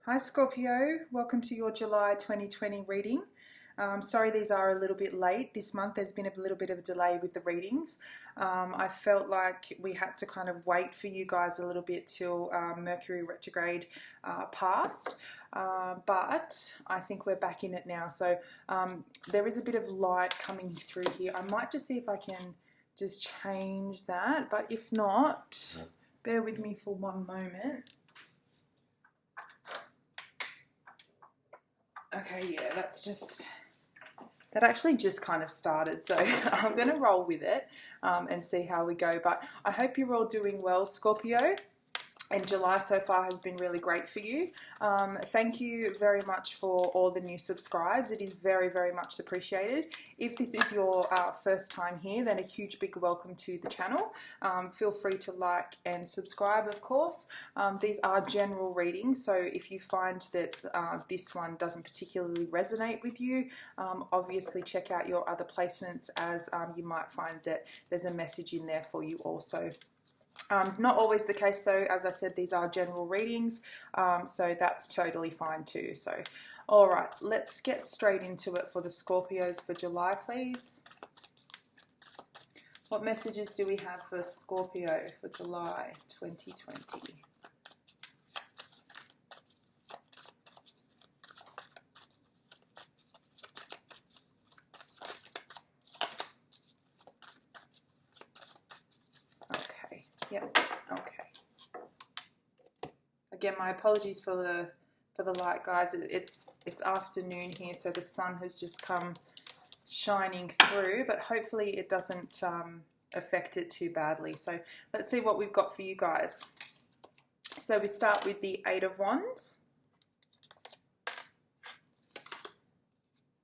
Hi Scorpio, welcome to your July 2020 reading. Sorry these are a little bit late. This month there's been a little bit of a delay with the readings. I felt like we had to kind of wait for you guys a little bit till Mercury retrograde passed. But I think we're back in it now. So there is a bit of light coming through here. I might just see if I can just change that. But if not, bear with me for one moment. Okay, yeah, that actually just kind of started, so I'm going to roll with it and see how we go. But I hope you're all doing well, Scorpio. And July so far has been really great for you. Thank you very much for all the new subscribes. It is very, very much appreciated. If this is your first time here, then a huge big welcome to the channel. Feel free to like and subscribe, of course. These are general readings, so if you find that this one doesn't particularly resonate with you, obviously check out your other placements, as you might find that there's a message in there for you also. Not always the case though. As I said, these are general readings, so that's totally fine too. So, all right, let's get straight into it for the Scorpios for July, please. What messages do we have for Scorpio for July 2020? Yep. Okay. Again, my apologies for the light, guys. It's afternoon here, so the sun has just come shining through, but hopefully it doesn't affect it too badly. So let's see what we've got for you guys. So we start with the Eight of Wands,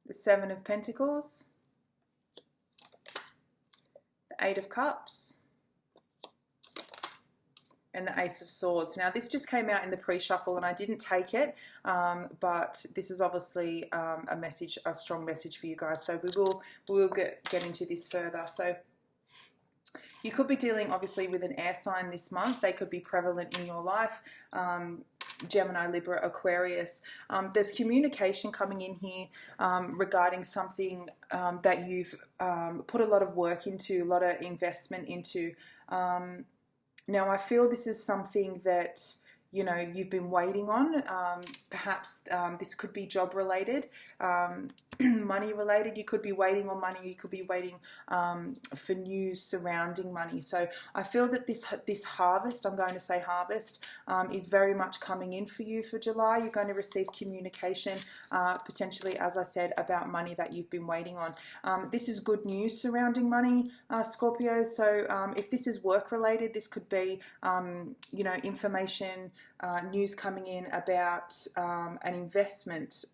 the Seven of Pentacles, the Eight of Cups, and the Ace of Swords. Now this just came out in the pre-shuffle and I didn't take it, but this is obviously a strong message for you guys. So we will get into this further. So you could be dealing obviously with an air sign this month. They could be prevalent in your life. Gemini, Libra, Aquarius. There's communication coming in here regarding something that you've put a lot of work into, a lot of investment into. Now, I feel this is something that, you know, you've been waiting on. Perhaps this could be job related, money related. You could be waiting on money. You could be waiting for news surrounding money. So I feel that this harvest, I'm going to say harvest, is very much coming in for you for July. You're going to receive communication, potentially, as I said, about money that you've been waiting on. This is good news surrounding money, Scorpio. So if this is work related, this could be, you know, information, news coming in about an investment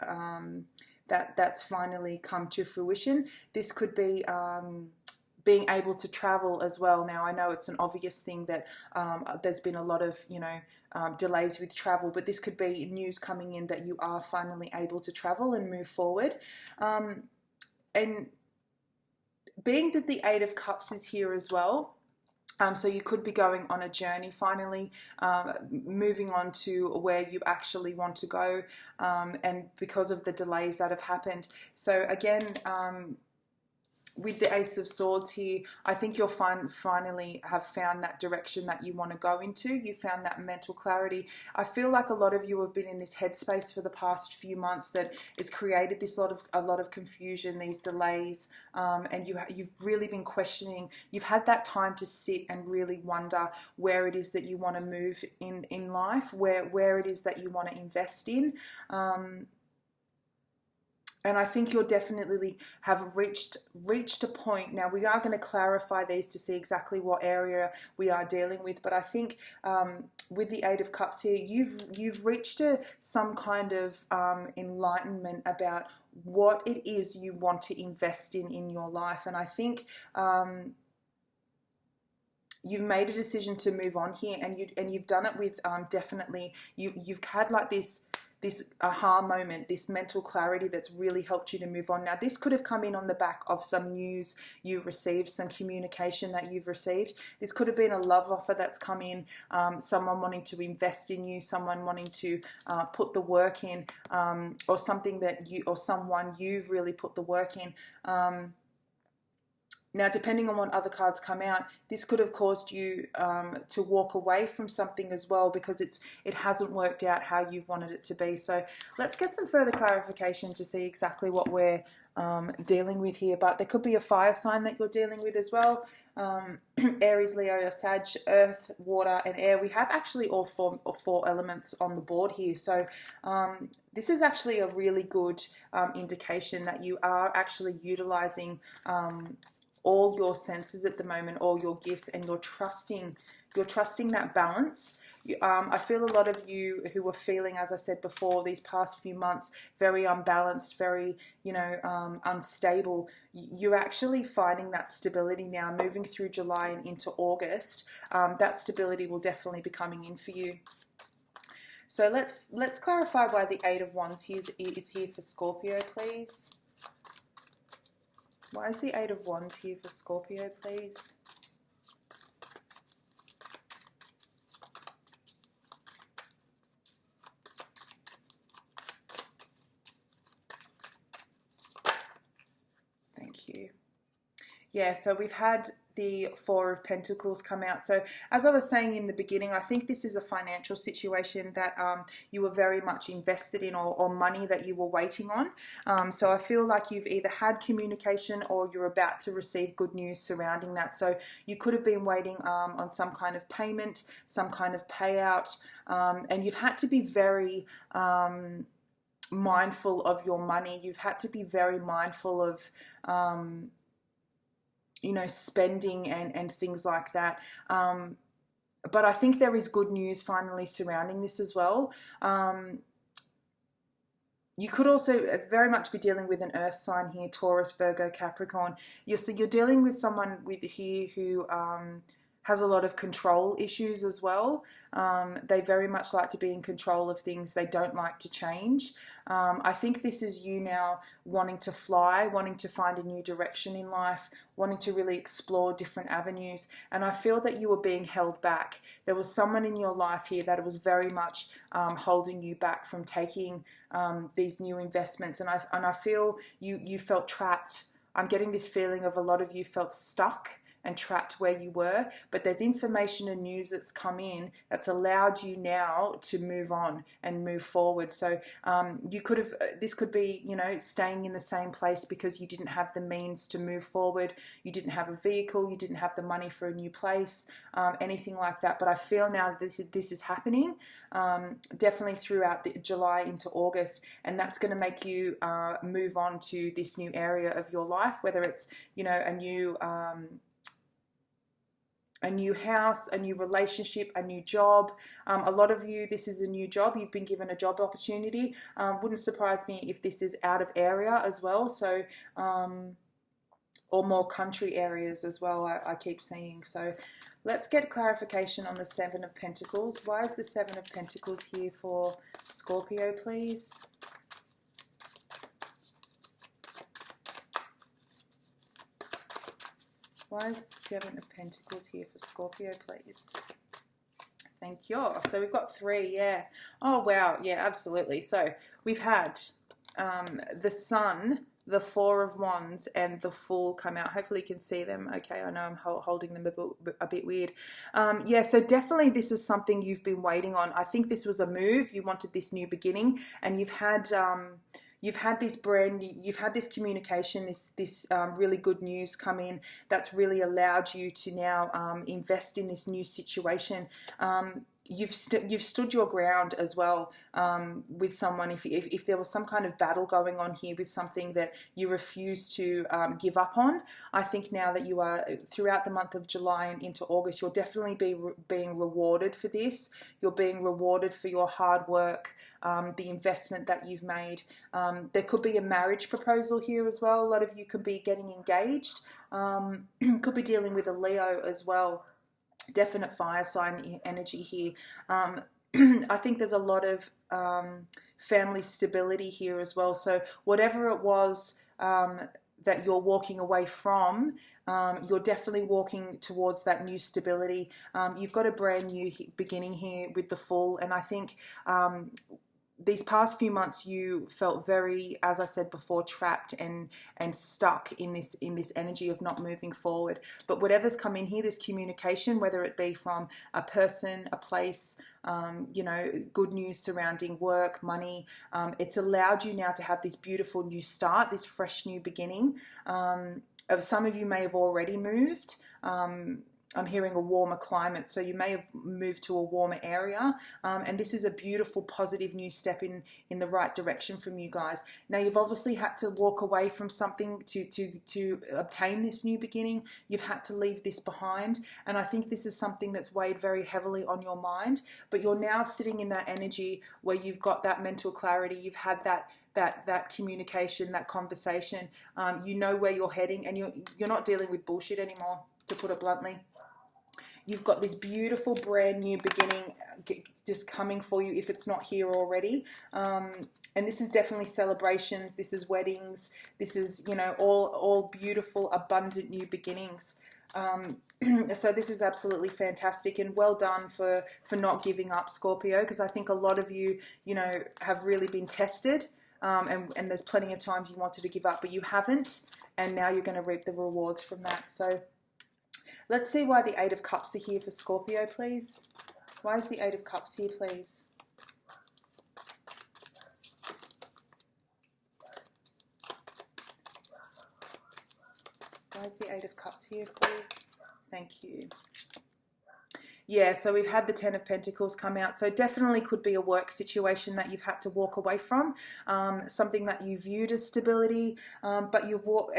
that's finally come to fruition. This could be being able to travel as well. Now, I know it's an obvious thing that there's been a lot of, you know, delays with travel, but this could be news coming in that you are finally able to travel and move forward. And being that the Eight of Cups is here as well, so you could be going on a journey, finally moving on to where you actually want to go, and because of the delays that have happened. So again, with the Ace of Swords here, I think you'll finally have found that direction that you want to go into. You found that mental clarity. I feel like a lot of you have been in this headspace for the past few months that has created this a lot of confusion, these delays, and you've really been questioning. You've had that time to sit and really wonder where it is that you want to move in life, where it is that you want to invest in. And I think you'll definitely have reached a point. Now, we are going to clarify these to see exactly what area we are dealing with. But I think with the Eight of Cups here, you've reached some kind of enlightenment about what it is you want to invest in your life. And I think you've made a decision to move on here, and you've done it with definitely you've had like this this aha moment, this mental clarity that's really helped you to move on. Now, this could have come in on the back of some news you received, some communication that you've received. This could have been a love offer that's come in, someone wanting to invest in you, someone wanting to put the work in, or something that you, or someone you've really put the work in. Now, depending on what other cards come out, this could have caused you to walk away from something as well, because it hasn't worked out how you've wanted it to be. So let's get some further clarification to see exactly what we're dealing with here. But there could be a fire sign that you're dealing with as well. Aries, Leo, or Sag, earth, water, and air. We have actually all four elements on the board here. So this is actually a really good indication that you are actually utilizing all your senses at the moment, all your gifts, and you're trusting that balance. I feel a lot of you who were feeling, as I said before, these past few months, very unbalanced, very, unstable. You're actually finding that stability now, moving through July and into August. That stability will definitely be coming in for you. So let's clarify why the Eight of Wands is here for Scorpio, please. Why is the Eight of Wands here for Scorpio, please? Thank you. Yeah, so we've had the Four of Pentacles come out. So as I was saying in the beginning, I think this is a financial situation that you were very much invested in, or money that you were waiting on. So I feel like you've either had communication or you're about to receive good news surrounding that. So you could have been waiting on some kind of payment, some kind of payout, and you've had to be very mindful of your money. You've had to be very mindful of spending and things like that. But I think there is good news finally surrounding this as well. You could also very much be dealing with an earth sign here, Taurus, Virgo, Capricorn. You're dealing with someone here who has a lot of control issues as well. They very much like to be in control of things. They don't like to change. I think this is you now wanting to fly, wanting to find a new direction in life, wanting to really explore different avenues. And I feel that you were being held back. There was someone in your life here that was very much holding you back from taking these new investments. And I feel you felt trapped. I'm getting this feeling of a lot of you felt stuck and trapped where you were, but there's information and news that's come in that's allowed you now to move on and move forward. So you could have, this could be, staying in the same place because you didn't have the means to move forward. You didn't have a vehicle, you didn't have the money for a new place, anything like that. But I feel now this is happening, definitely throughout July into August, and that's going to make you move on to this new area of your life, whether it's, a new house, a new relationship, a new job. A lot of you, this is a new job. You've been given a job opportunity. Wouldn't surprise me if this is out of area as well. So, or more country areas as well, I keep seeing. So let's get clarification on the Seven of Pentacles. Why is the Seven of Pentacles here for Scorpio, please? Why is the Seven of Pentacles here for Scorpio, please? Thank you. So we've got three, yeah. Oh, wow. Yeah, absolutely. So we've had the Sun, the Four of Wands, and the Fool come out. Hopefully you can see them. Okay, I know I'm holding them a bit weird. Yeah, so definitely this is something you've been waiting on. I think this was a move. You wanted this new beginning, and you've had this you've had this communication, this really good news come in that's really allowed you to now invest in this new situation. You've stood your ground as well with someone. If there was some kind of battle going on here with something that you refuse to give up on, I think now that you are throughout the month of July and into August, you'll definitely be being rewarded for this. You're being rewarded for your hard work, the investment that you've made. There could be a marriage proposal here as well. A lot of you could be getting engaged. Could be dealing with a Leo as well. Definite fire sign energy here. I think there's a lot of family stability here as well. So whatever it was that you're walking away from, you're definitely walking towards that new stability. You've got a brand new beginning here with the Fool, and I think these past few months you felt very, as I said before, trapped and stuck in this energy of not moving forward. But whatever's come in here, this communication, whether it be from a person, a place, you know, good news surrounding work, money, it's allowed you now to have this beautiful new start, this fresh new beginning. Some of you may have already moved. I'm hearing a warmer climate, so you may have moved to a warmer area, and this is a beautiful, positive new step in the right direction from you guys. Now, you've obviously had to walk away from something to obtain this new beginning. You've had to leave this behind, and I think this is something that's weighed very heavily on your mind, but you're now sitting in that energy where you've got that mental clarity, you've had that communication, that conversation, you know where you're heading, and you're not dealing with bullshit anymore, to put it bluntly. You've got this beautiful brand new beginning just coming for you if it's not here already. And this is definitely celebrations. This is weddings. This is, you know, all beautiful, abundant new beginnings. So this is absolutely fantastic, and well done for not giving up, Scorpio, because I think a lot of you, you know, have really been tested, and there's plenty of times you wanted to give up, but you haven't, and now you're going to reap the rewards from that. So let's see why the Eight of Cups are here for Scorpio, please. Why is the Eight of Cups here, please? Why is the Eight of Cups here, please? Thank you. Yeah, so we've had the Ten of Pentacles come out. So definitely could be a work situation that you've had to walk away from. Something that you viewed as stability, but you've walked...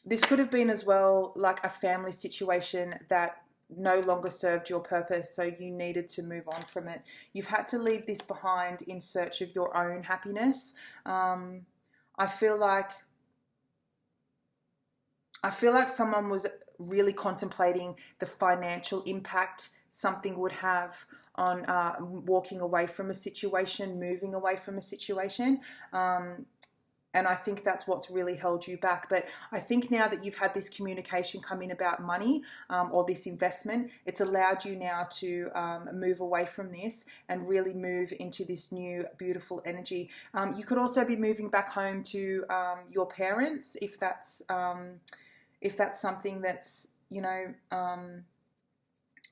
This could have been as well like a family situation that no longer served your purpose, so you needed to move on from it. You've had to leave this behind in search of your own happiness. I feel like someone was really contemplating the financial impact something would have on walking away from a situation, moving away from a situation. And I think that's what's really held you back. But I think now that you've had this communication come in about money or this investment, it's allowed you now to move away from this and really move into this new beautiful energy. You could also be moving back home to your parents if that's something that's, you know,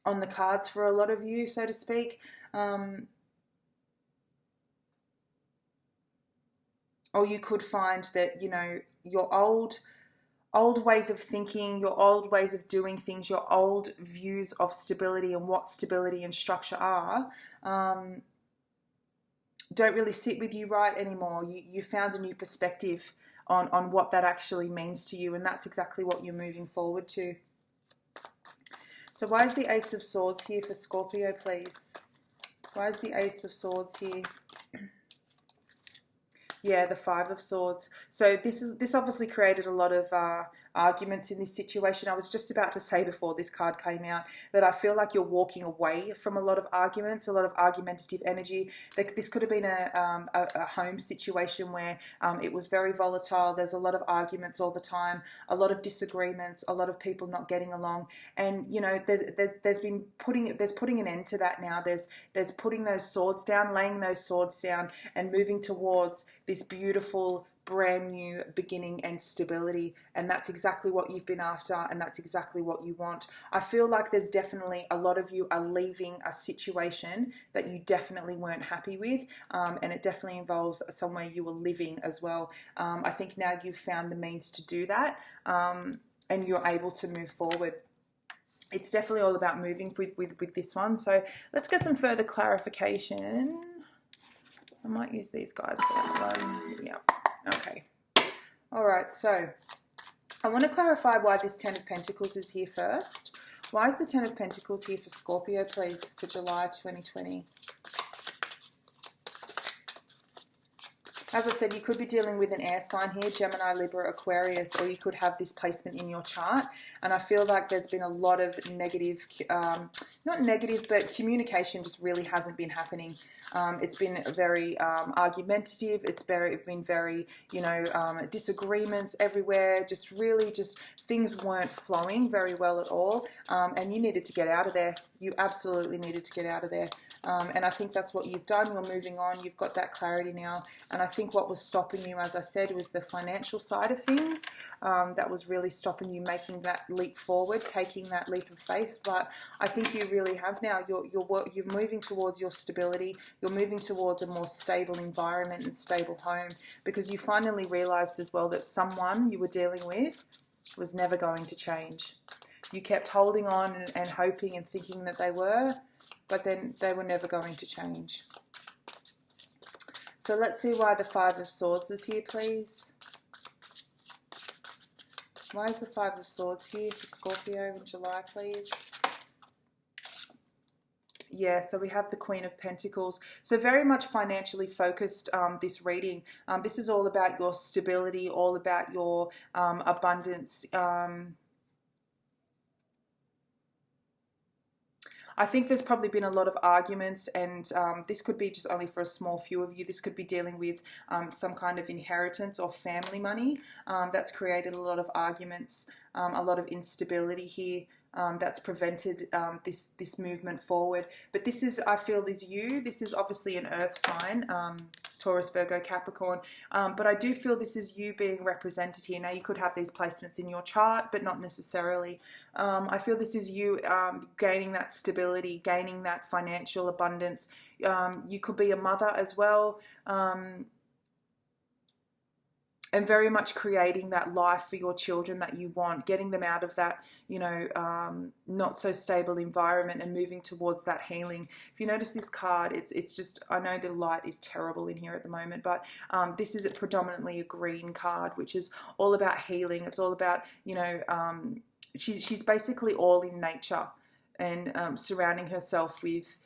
on the cards for a lot of you, so to speak. Or you could find that, you know, your old ways of thinking, your old ways of doing things, your old views of stability and what stability and structure are, don't really sit with you right anymore. You found a new perspective on what that actually means to you, and that's exactly what you're moving forward to. So why is the Ace of Swords here for Scorpio, please? Why is the Ace of Swords here? Yeah, the Five of Swords. So this obviously created a lot of arguments in this situation. I was just about to say before this card came out that I feel like you're walking away from a lot of arguments, a lot of argumentative energy. This could have been a home situation where it was very volatile. There's a lot of arguments all the time, a lot of disagreements, a lot of people not getting along. And you know, there's putting an end to that now. There's putting those swords down, laying those swords down, and moving towards this beautiful brand new beginning and stability, and that's exactly what you've been after, and that's exactly what you want. I feel like there's definitely a lot of you are leaving a situation that you definitely weren't happy with, and it definitely involves somewhere you were living as well. I think now you've found the means to do that, and you're able to move forward. It's definitely all about moving with this one. So let's get some further clarification. I might use these guys for that one. Yeah. Okay. All right. So I want to clarify why this Ten of Pentacles is here first. Why is the Ten of Pentacles here for Scorpio, please, for July 2020? As I said, you could be dealing with an air sign here, Gemini, Libra, Aquarius, or you could have this placement in your chart. And I feel like there's been a lot of negative not negative, but communication just really hasn't been happening. It's been very argumentative. It's been very, disagreements everywhere. Just really, just things weren't flowing very well at all. And you needed to get out of there. You absolutely needed to get out of there. And I think that's what you've done. You're moving on. You've got that clarity now. And I think what was stopping you, as I said, was the financial side of things. That was really stopping you making that leap forward, taking that leap of faith. But I think you really have now. You're moving towards your stability. You're moving towards a more stable environment and stable home, because you finally realized as well that someone you were dealing with was never going to change. You kept holding on and hoping and thinking that they were, but then they were never going to change. So let's see why the Five of Swords is here, please. Why is the Five of Swords here for Scorpio in July, please? Yeah, so we have the Queen of Pentacles. So very much financially focused, this reading. This is all about your stability, all about your abundance. I think there's probably been a lot of arguments, and this could be just only for a small few of you. This could be dealing with some kind of inheritance or family money that's created a lot of arguments, a lot of instability here. That's prevented this movement forward. But this is, I feel, is you. This is obviously an earth sign, Taurus, Virgo, Capricorn. But I do feel this is you being represented here. Now, you could have these placements in your chart, but not necessarily. I feel this is you gaining that stability, gaining that financial abundance. You could be a mother as well. And very much creating that life for your children that you want, getting them out of that, not so stable environment and moving towards that healing. If you notice this card, it's just, I know the light is terrible in here at the moment, but this is predominantly a green card, which is all about healing. It's all about, she's basically all in nature and surrounding herself with,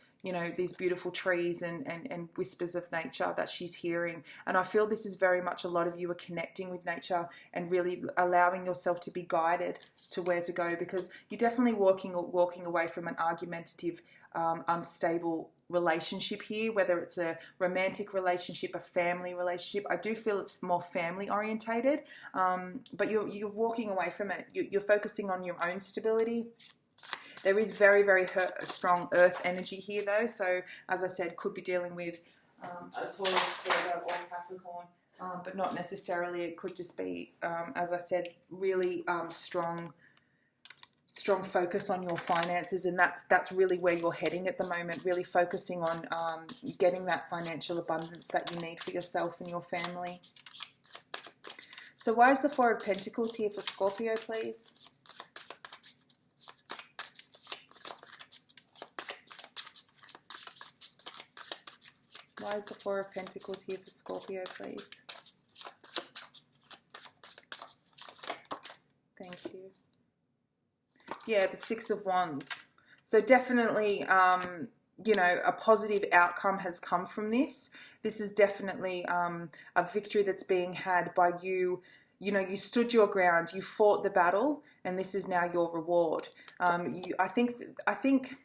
these beautiful trees and whispers of nature that she's hearing. And I feel this is very much, a lot of you are connecting with nature and really allowing yourself to be guided to where to go, because you're definitely walking away from an argumentative, unstable relationship here, whether it's a romantic relationship, a family relationship. I do feel it's more family orientated, but you're walking away from it. You're focusing on your own stability. There is very, very strong earth energy here, though. So, as I said, could be dealing with a Taurus, Virgo, or Capricorn, but not necessarily. It could just be, as I said, really strong focus on your finances, and that's really where you're heading at the moment. Really focusing on getting that financial abundance that you need for yourself and your family. So, why is the Four of Pentacles here for Scorpio, please? Why is the Four of Pentacles here for Scorpio, please? Thank you. Yeah, the Six of Wands. So definitely, a positive outcome has come from this. This is definitely a victory that's being had by you. You stood your ground, you fought the battle, and this is now your reward. I think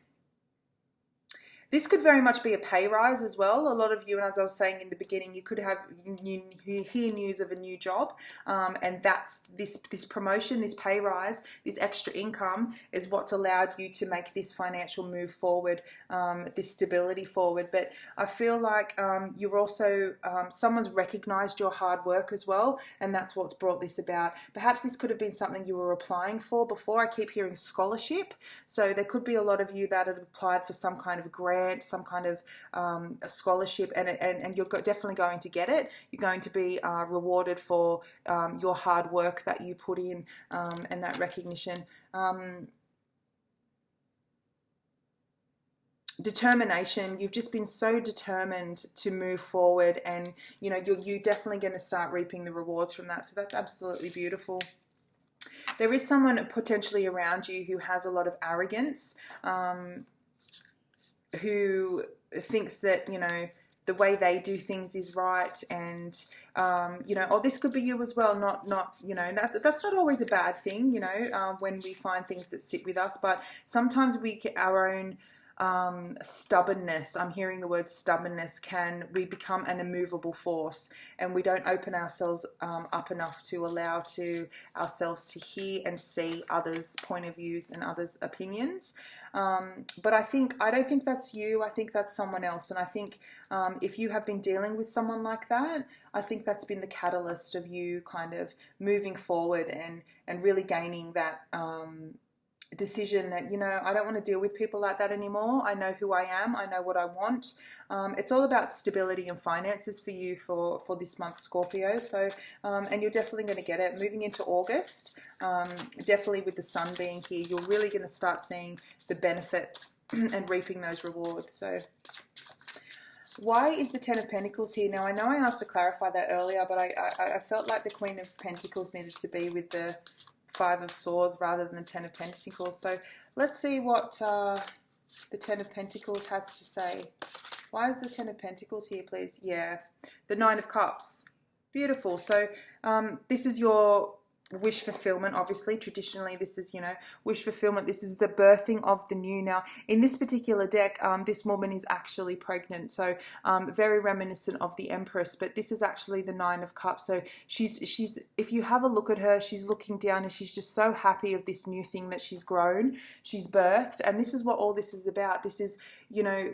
this could very much be a pay rise as well. A lot of you, and as I was saying in the beginning, you could have you hear news of a new job, and that's this promotion, this pay rise, this extra income is what's allowed you to make this financial move forward, this stability forward. But I feel like you're also, someone's recognized your hard work as well, and that's what's brought this about. Perhaps this could have been something you were applying for before. I keep hearing scholarship, so there could be a lot of you that have applied for some kind of grant, some kind of a scholarship, and you're definitely going to get it. You're going to be rewarded for your hard work that you put in, and that recognition. Determination. You've just been so determined to move forward, and you're definitely going to start reaping the rewards from that. So that's absolutely beautiful. There is someone potentially around you who has a lot of arrogance, who thinks that, the way they do things is right, and you know, or this could be you as well. Not you know, that's not always a bad thing, you know, when we find things that sit with us, but sometimes we get our own stubbornness. I'm hearing the word stubbornness. We become an immovable force, and we don't open ourselves up enough to allow ourselves to hear and see others' point of views and others' opinions. But I don't think that's you. I think that's someone else. And I think if you have been dealing with someone like that, I think that's been the catalyst of you kind of moving forward and really gaining that decision that, you know, I don't want to deal with people like that anymore. I know who I am. I know what I want. It's all about stability and finances for you for this month, Scorpio. So, and you're definitely going to get it. Moving into August, definitely with the sun being here, you're really going to start seeing the benefits and reaping those rewards. So why is the Ten of Pentacles here? Now, I know I asked to clarify that earlier, but I felt like the Queen of Pentacles needed to be with the Five of Swords rather than the Ten of Pentacles. So let's see what the Ten of Pentacles has to say. Why is the Ten of Pentacles here, please? Yeah, the Nine of Cups. Beautiful. So this is your wish fulfillment. Obviously, traditionally, this is, you know, wish fulfillment. This is the birthing of the new. Now, in this particular deck, this woman is actually pregnant, so very reminiscent of the Empress, but this is actually the Nine of Cups. So she's if you have a look at her, she's looking down and she's just so happy of this new thing that she's grown, she's birthed, and this is what all this is about. This is, you know,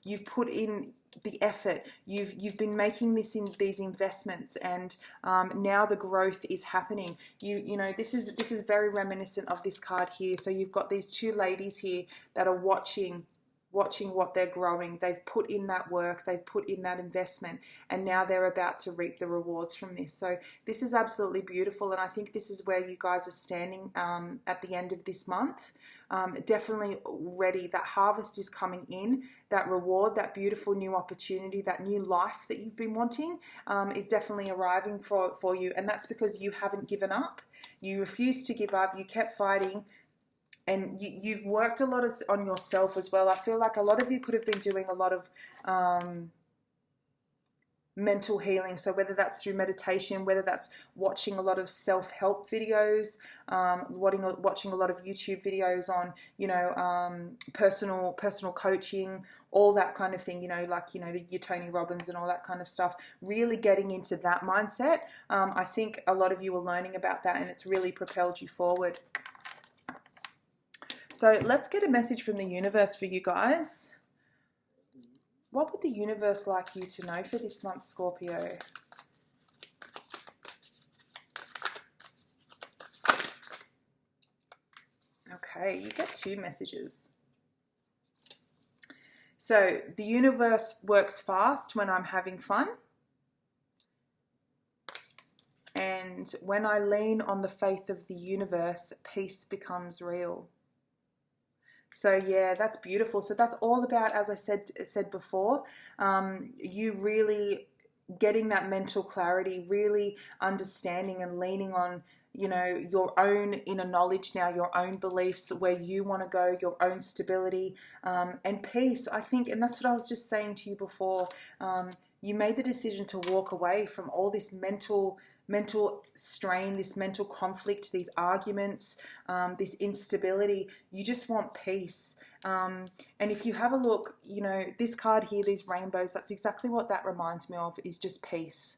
you've put in the effort, you've been making these investments, and now the growth is happening. You know, this is very reminiscent of this card here. So you've got these two ladies here that are watching what they're growing. They've put in that work, they've put in that investment, and now they're about to reap the rewards from this. So this is absolutely beautiful, and I think this is where you guys are standing at the end of this month. Definitely ready. That harvest is coming in. That reward, that beautiful new opportunity, that new life that you've been wanting is definitely arriving for you. And that's because you haven't given up. You refused to give up. You kept fighting. And you've worked a lot on yourself as well. I feel like a lot of you could have been doing a lot of mental healing. So whether that's through meditation, whether that's watching a lot of self-help videos, watching a lot of YouTube videos on, you know, personal coaching, all that kind of thing, you know, like, you know, your Tony Robbins and all that kind of stuff, really getting into that mindset. I think a lot of you are learning about that, and it's really propelled you forward. So let's get a message from the universe for you guys. What would the universe like you to know for this month, Scorpio? Okay, you get two messages. So the universe works fast when I'm having fun. And when I lean on the faith of the universe, peace becomes real. So yeah, that's beautiful. So that's all about, as I said before, you really getting that mental clarity, really understanding and leaning on, you know, your own inner knowledge now, your own beliefs, where you want to go, your own stability and peace, I think. And that's what I was just saying to you before. You made the decision to walk away from all this mental strain, this mental conflict, these arguments, this instability. You just want peace. And if you have a look, you know, this card here, these rainbows, that's exactly what that reminds me of, is just peace.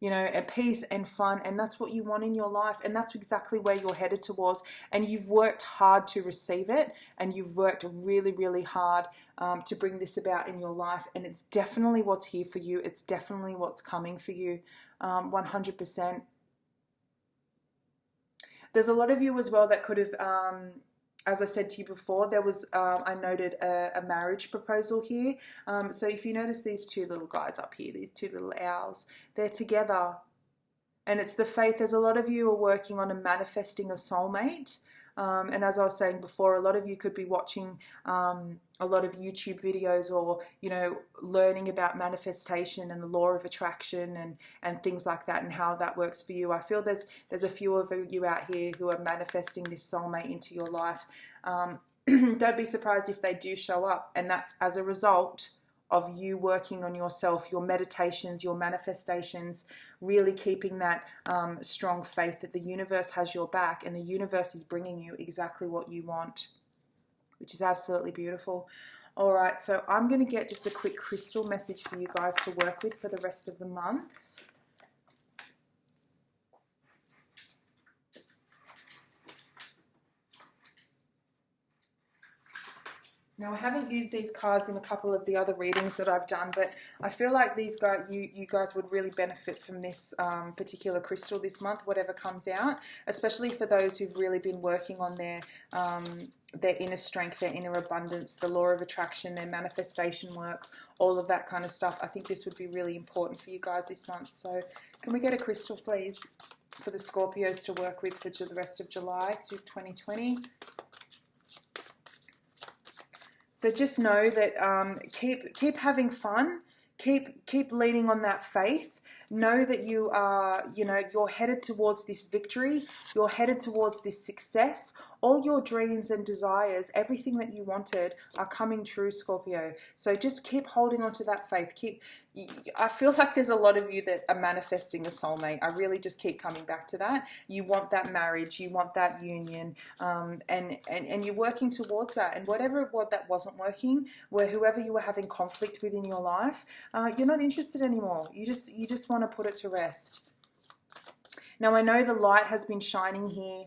You know, a peace and fun, and that's what you want in your life, and that's exactly where you're headed towards. And you've worked hard to receive it, and you've worked really, really hard to bring this about in your life, and it's definitely what's here for you. It's definitely what's coming for you, 100%. There's a lot of you as well that could have, as I said to you before, there was, I noted a marriage proposal here. So if you notice these two little guys up here, these two little owls, they're together. And it's the faith. There's a lot of you are working on manifesting a soulmate. And as I was saying before, a lot of you could be watching a lot of YouTube videos, or, you know, learning about manifestation and the law of attraction and things like that, and how that works for you. I feel there's a few of you out here who are manifesting this soulmate into your life. Don't be surprised if they do show up, and that's as a result you working on yourself, your meditations, your manifestations, really keeping that strong faith that the universe has your back and the universe is bringing you exactly what you want, which is absolutely beautiful. All right, so I'm going to get just a quick crystal message for you guys to work with for the rest of the month. Now, I haven't used these cards in a couple of the other readings that I've done, but I feel like these guys, you guys would really benefit from this particular crystal this month, whatever comes out, especially for those who've really been working on their inner strength, their inner abundance, the law of attraction, their manifestation work, all of that kind of stuff. I think this would be really important for you guys this month. So can we get a crystal, please, for the Scorpios to work with for the rest of July to 2020? So just know that keep having fun, keep leaning on that faith. Know that you are, you're headed towards this victory. You're headed towards this success. All your dreams and desires, everything that you wanted, are coming true, Scorpio. So just keep holding on to that faith. I feel like there's a lot of you that are manifesting a soulmate. I really just keep coming back to that. You want that marriage, you want that union, and you're working towards that. And whatever it was that wasn't working, whoever you were having conflict with in your life, you're not interested anymore. You just want to put it to rest. Now, I know the light has been shining here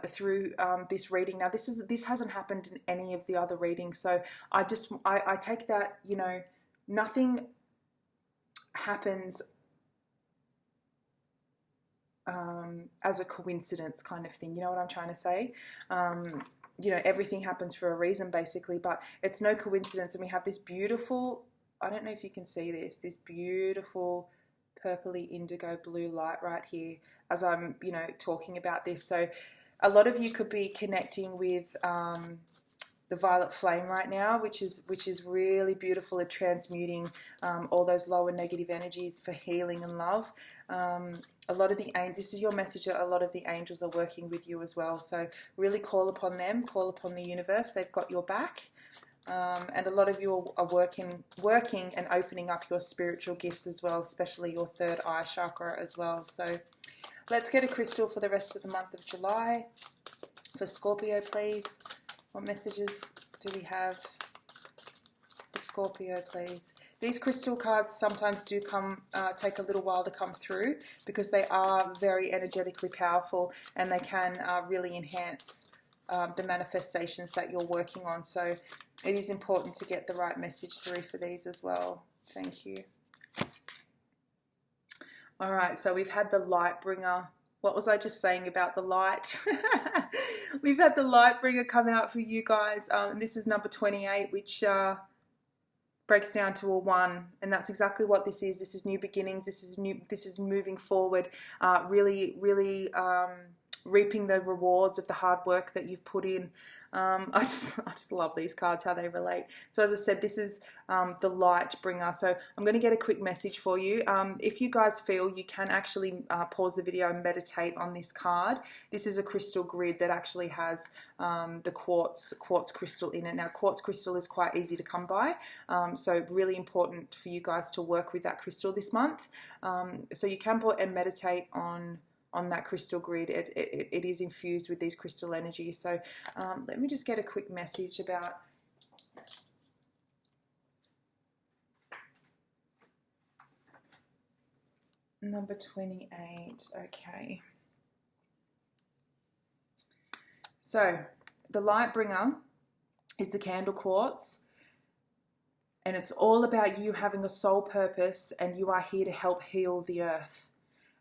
through this reading. Now, this hasn't happened in any of the other readings, so I take that, nothing happens as a coincidence kind of thing. You know what I'm trying to say? Everything happens for a reason, basically, but it's no coincidence. And we have this beautiful, I don't know if you can see this beautiful purpley indigo blue light right here as I'm, talking about this. So a lot of you could be connecting with the violet flame right now, which is really beautiful at transmuting all those lower negative energies for healing and love. This is your message that a lot of the angels are working with you as well. So really call upon them, call upon the universe. They've got your back. And a lot of you are working and opening up your spiritual gifts as well, especially your third eye chakra as well. So let's get a crystal for the rest of the month of July. For Scorpio, please. What messages do we have for Scorpio, please? These crystal cards sometimes do take a little while to come through because they are very energetically powerful and they can really enhance the manifestations that you're working on. So it is important to get the right message through for these as well. Thank you. All right, so we've had the light bringer. What was I just saying about the light? We've had the light bringer come out for you guys. And this is number 28, which breaks down to a 1, and that's exactly what this is. This is new beginnings. This is moving forward. Really reaping the rewards of the hard work that you've put in. I just love these cards, how they relate. So as I said, this is the light bringer. So I'm going to get a quick message for you. If you guys feel, you can actually pause the video and meditate on this card. This is a crystal grid that actually has the quartz crystal in it. Now, quartz crystal is quite easy to come by, so really important for you guys to work with that crystal this month. So you can put and meditate on that crystal grid. It is infused with these crystal energies. So let me just get a quick message about number 28. Okay. So the light bringer is the candle quartz, and it's all about you having a soul purpose, and you are here to help heal the earth.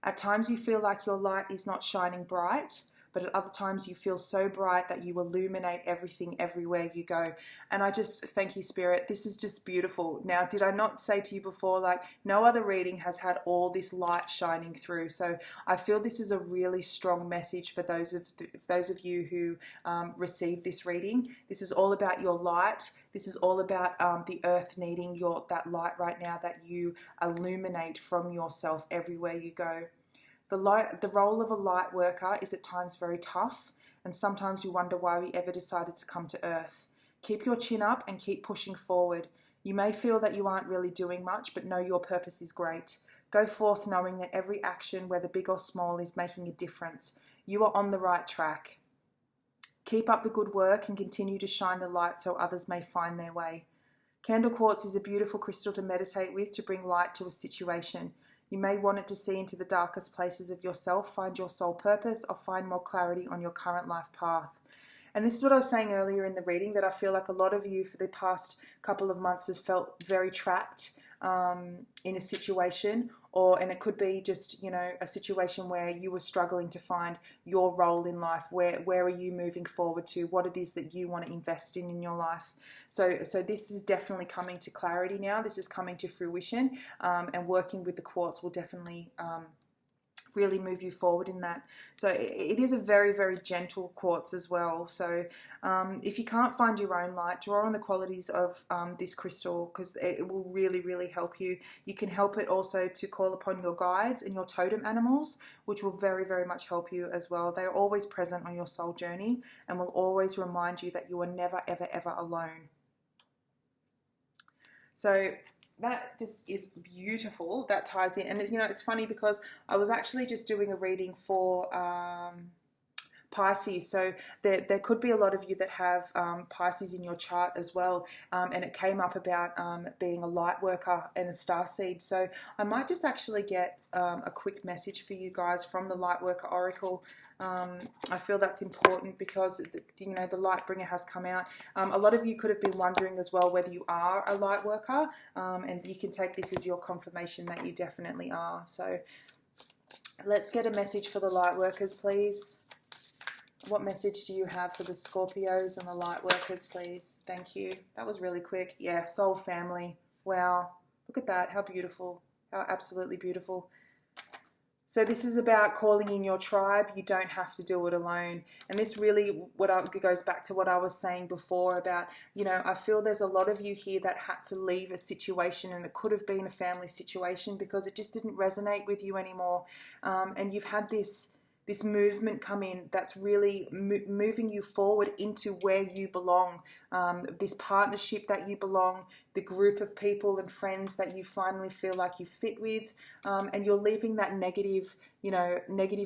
At times you feel like your light is not shining bright, but at other times you feel so bright that you illuminate everything everywhere you go. And I just thank you, Spirit. This is just beautiful. Now, did I not say to you before, like, no other reading has had all this light shining through? So I feel this is a really strong message for those of you who receive this reading. This is all about your light. This is all about the earth needing that light right now that you illuminate from yourself everywhere you go. The role of a light worker is at times very tough, and sometimes you wonder why we ever decided to come to Earth. Keep your chin up and keep pushing forward. You may feel that you aren't really doing much, but know your purpose is great. Go forth knowing that every action, whether big or small, is making a difference. You are on the right track. Keep up the good work and continue to shine the light so others may find their way. Candle quartz is a beautiful crystal to meditate with to bring light to a situation. You may want it to see into the darkest places of yourself, find your soul purpose, or find more clarity on your current life path. And this is what I was saying earlier in the reading, that I feel like a lot of you for the past couple of months has felt very trapped in a situation, and it could be just, you know, a situation where you were struggling to find your role in life. Where are you moving forward to? What it is that you want to invest in your life. So this is definitely coming to clarity now. This is coming to fruition, and working with the quartz will definitely really move you forward in that. So it is a very, very gentle quartz as well. So if you can't find your own light, draw on the qualities of this crystal, because it will really, really help you. You can help it also to call upon your guides and your totem animals, which will very, very much help you as well. They are always present on your soul journey and will always remind you that you are never, ever, ever alone. So that just is beautiful. That ties in. And, you know, it's funny because I was actually just doing a reading for Pisces. So there could be a lot of you that have Pisces in your chart as well. And it came up about being a light worker and a starseed. So I might just actually get a quick message for you guys from the light worker oracle. I feel that's important because, you know, the light bringer has come out. A lot of you could have been wondering as well whether you are a light worker, and you can take this as your confirmation that you definitely are. So let's get a message for the light workers, please. What message do you have for the Scorpios and the light workers, please? Thank you. That was really quick. Yeah, soul family. Wow. Look at that. How beautiful. How absolutely beautiful. So this is about calling in your tribe. You don't have to do it alone. And this really goes back to what I was saying before about, you know, I feel there's a lot of you here that had to leave a situation, and it could have been a family situation because it just didn't resonate with you anymore. And you've had this movement come in that's really moving you forward into where you belong, this partnership that you belong, the group of people and friends that you finally feel like you fit with, and you're leaving that negative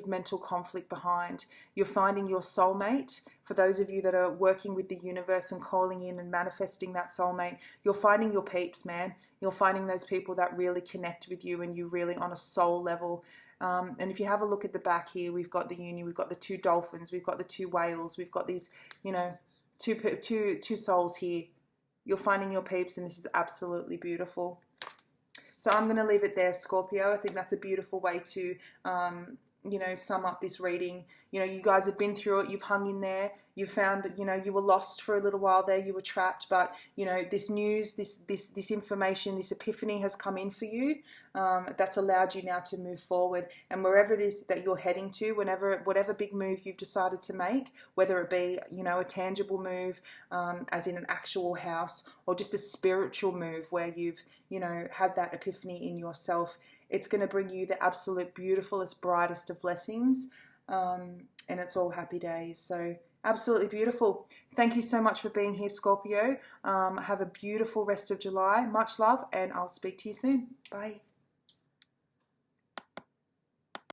mental conflict behind. You're finding your soulmate. For those of you that are working with the universe and calling in and manifesting that soulmate, you're finding your peeps, man. You're finding those people that really connect with you and you really on a soul level. And if you have a look at the back here, we've got the uni, we've got the two dolphins, we've got the two whales, we've got these, you know, two souls here. You're finding your peeps, and this is absolutely beautiful. So I'm going to leave it there, Scorpio. I think that's a beautiful way to, you know, sum up this reading. You know, you guys have been through it. You've hung in there. You found, you know, you were lost for a little while there. You were trapped, but, you know, this news, this information, this epiphany has come in for you. That's allowed you now to move forward, and wherever it is that you're heading to, whatever big move you've decided to make, whether it be, you know, a tangible move, as in an actual house, or just a spiritual move where you've, you know, had that epiphany in yourself, it's going to bring you the absolute beautifulest, brightest of blessings, and it's all happy days. So absolutely beautiful. Thank you so much for being here, Scorpio. Have a beautiful rest of July. Much love, and I'll speak to you soon. Bye.